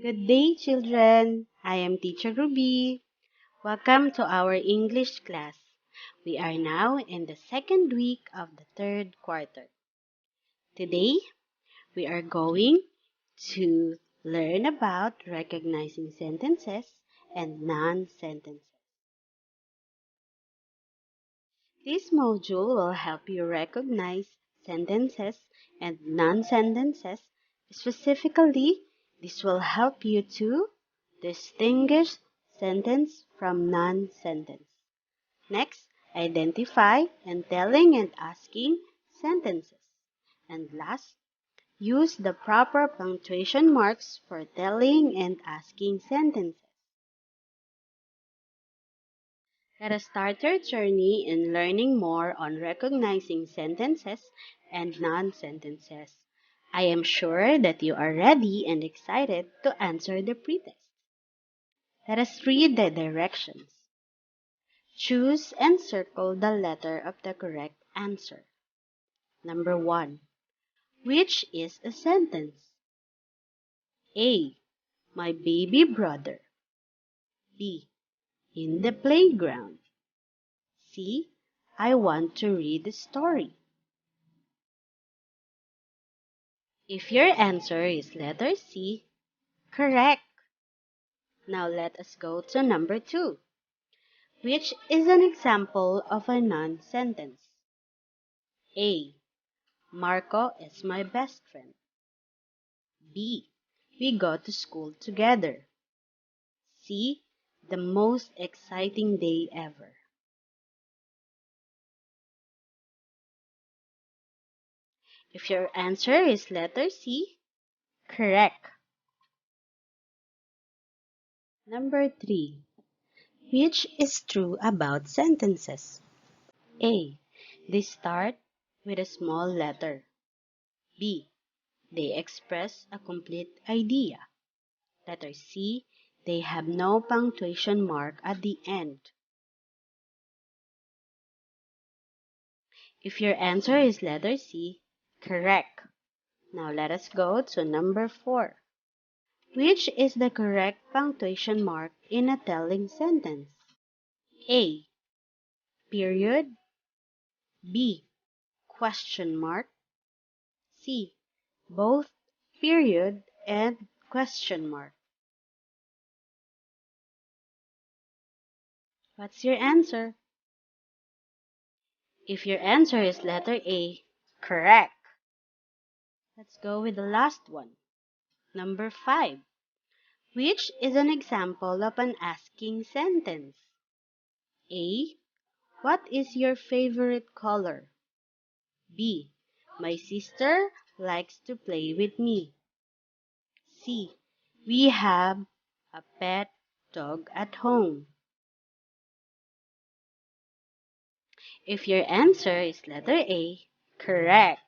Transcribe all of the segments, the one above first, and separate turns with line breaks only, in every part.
Good day, children. I am Teacher Ruby. Welcome to our English class. We are now in the second week of the third quarter. Today, we are going to learn about recognizing sentences and non-sentences. This module will help you recognize sentences and non-sentences. Specifically, this will help you to distinguish sentence from non-sentence. Next, identify and telling and asking sentences. And last, use the proper punctuation marks for telling and asking sentences. Let us start our journey in learning more on recognizing sentences and non-sentences. I am sure that you are ready and excited to answer the pretest. Let us read the directions. Choose and circle the letter of the correct answer. Number 1. Which is a sentence? A. My baby brother. B. In the playground. C. I want to read a story. If your answer is letter C, correct. Now let us go to number 2, which is an example of a non-sentence. A. Marco is my best friend. B. We go to school together. C. The most exciting day ever. If your answer is letter C, correct. Number 3. Which is true about sentences? A. They start with a small letter. B. They express a complete idea. Letter C. They have no punctuation mark at the end. If your answer is letter C, correct. Now let us go to number 4. Which is the correct punctuation mark in a telling sentence? A. Period. B. Question mark. C. Both period and question mark. What's your answer? If your answer is letter A, correct. Let's go with the last one. Number 5. Which is an example of an asking sentence? A. What is your favorite color? B. My sister likes to play with me. C. We have a pet dog at home. If your answer is letter A, correct.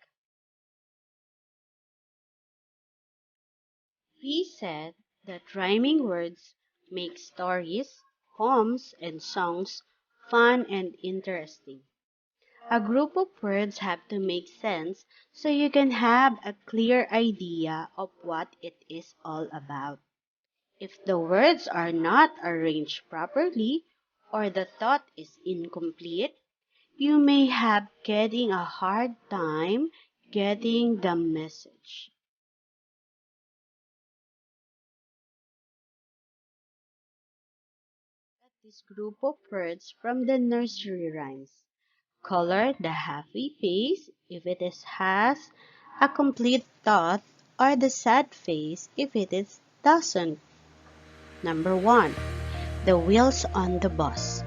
We said that rhyming words make stories, poems, and songs fun and interesting. A group of words have to make sense so you can have a clear idea of what it is all about. If the words are not arranged properly or the thought is incomplete, you may have getting a hard time getting the message. This group of words from the nursery rhymes. Color the happy face if has a complete thought, or the sad face if doesn't. Number 1. The wheels on the bus.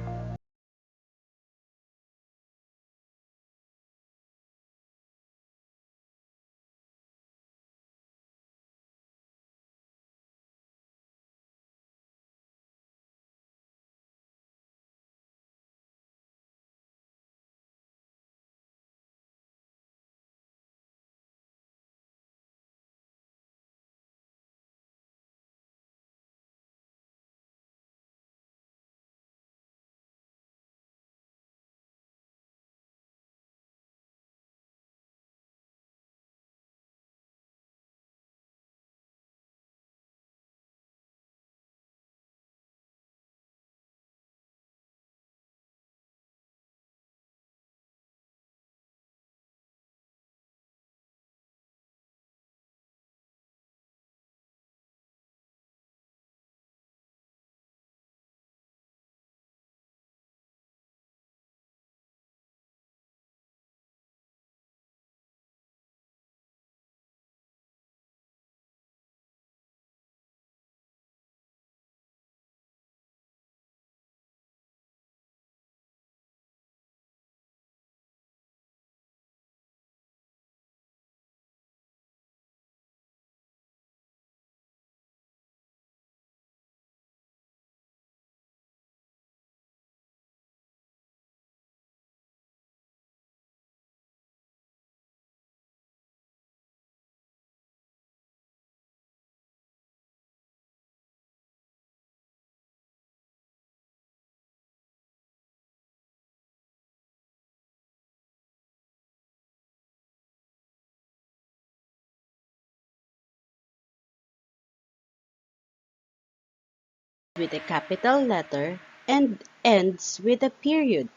with a capital letter and ends with a period.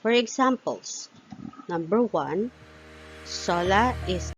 For examples, number 1, Sola is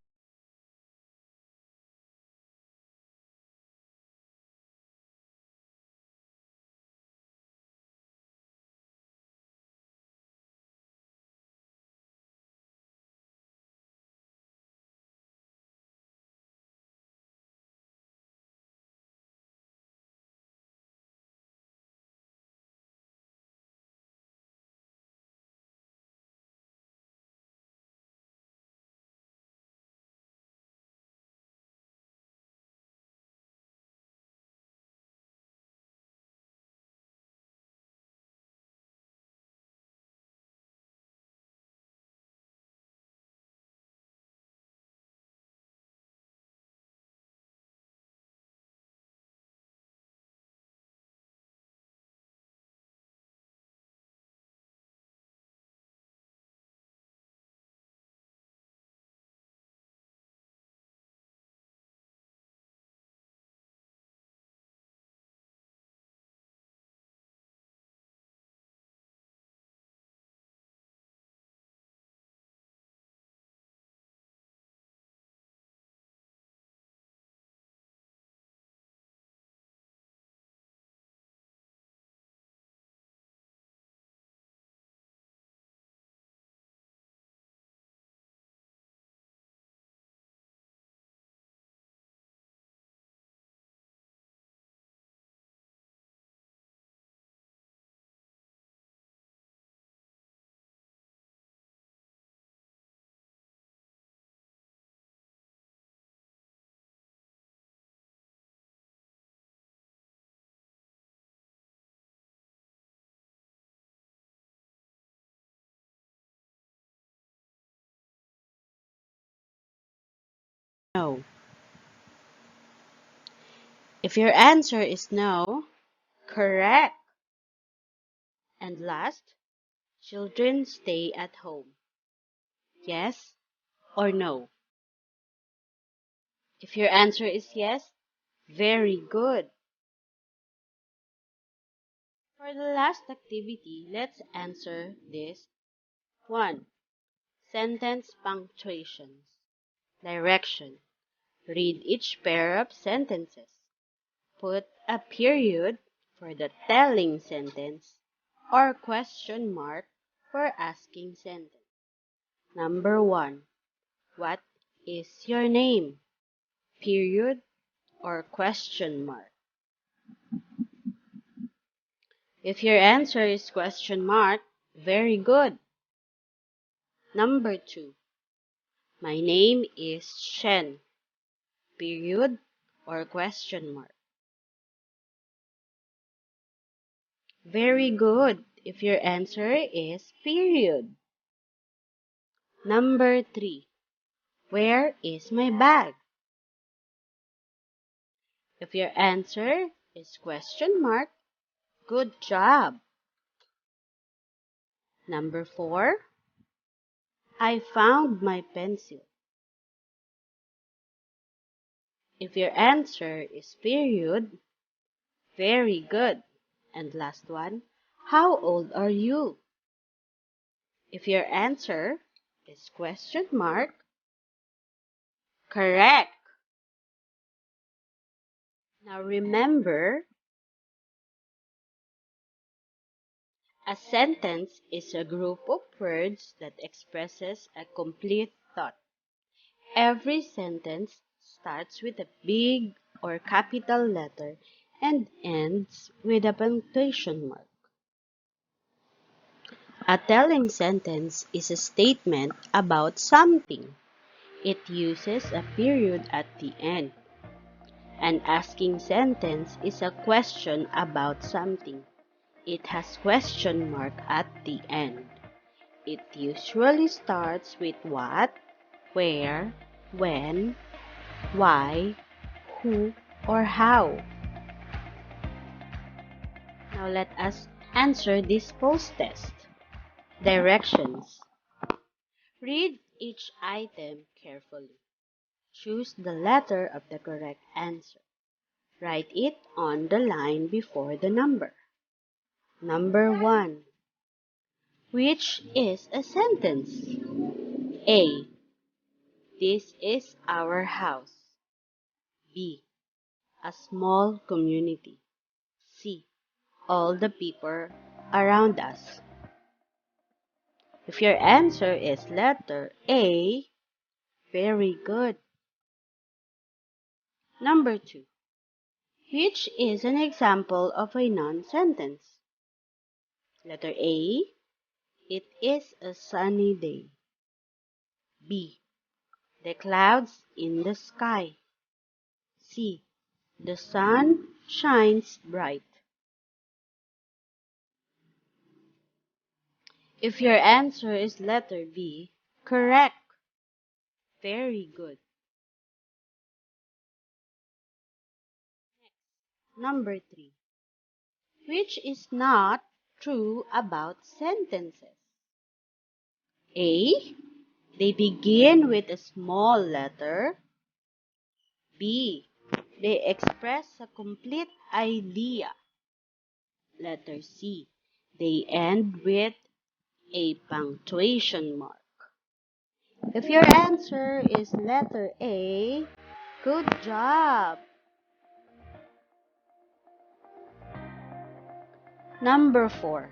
no. If your answer is no, correct. And last, children stay at home. Yes or no? If your answer is yes, very good. For the last activity, let's answer this. 1. Sentence punctuations. Direction. Read each pair of sentences. Put a period for the telling sentence or question mark for asking sentence. Number 1. What is your name? Period or question mark. If your answer is question mark, very good. Number 2. My name is Shen. Period or question mark. Very good if your answer is period. Number 3. Where is my bag? If your answer is question mark, good job. Number 4. I found my pencil. If your answer is period, very good. And last one, how old are you? If your answer is question mark, correct. Now remember, a sentence is a group of words that expresses a complete thought. Every sentence starts with a big or capital letter and ends with a punctuation mark. A telling sentence is a statement about something. It uses a period at the end. An asking sentence is a question about something. It has question mark at the end. It usually starts with what, where, when, why, who, or how. Now let us answer this post test. Directions. Read each item carefully. Choose the letter of the correct answer. Write it on the line before the number. Number 1. Which is a sentence? A. This is our house. B. A small community. C. All the people around us. If your answer is letter A, very good. Number 2. Which is an example of a non-sentence? Letter A. It is a sunny day. B. The clouds in the sky. C. The sun shines bright. If your answer is letter B, correct. Very good. Number 3. Which is not true about sentences? A. They begin with a small letter. B. They express a complete idea. Letter C. They end with a punctuation mark. If your answer is letter A, good job. Number 4.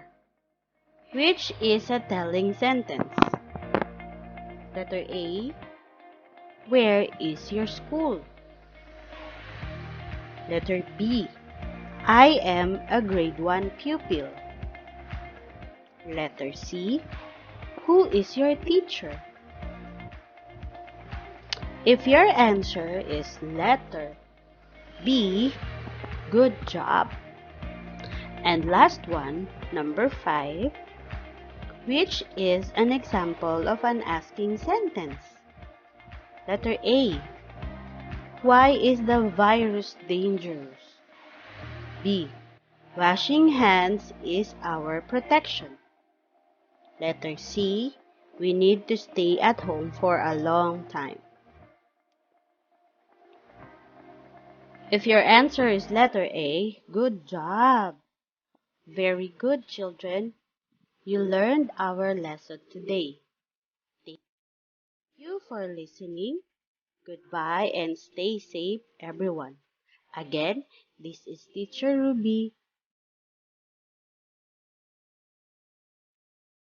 Which is a telling sentence? Letter A. Where is your school? Letter B. I am a grade 1 pupil. Letter C. Who is your teacher? If your answer is letter B, good job. And last one, number 5, which is an example of an asking sentence? Letter A. Why is the virus dangerous? B. Washing hands is our protection. Letter C. We need to stay at home for a long time. If your answer is letter A, good job. Very good, children. You learned our lesson today. Thank you for listening. Goodbye and stay safe, everyone. Again, this is Teacher Ruby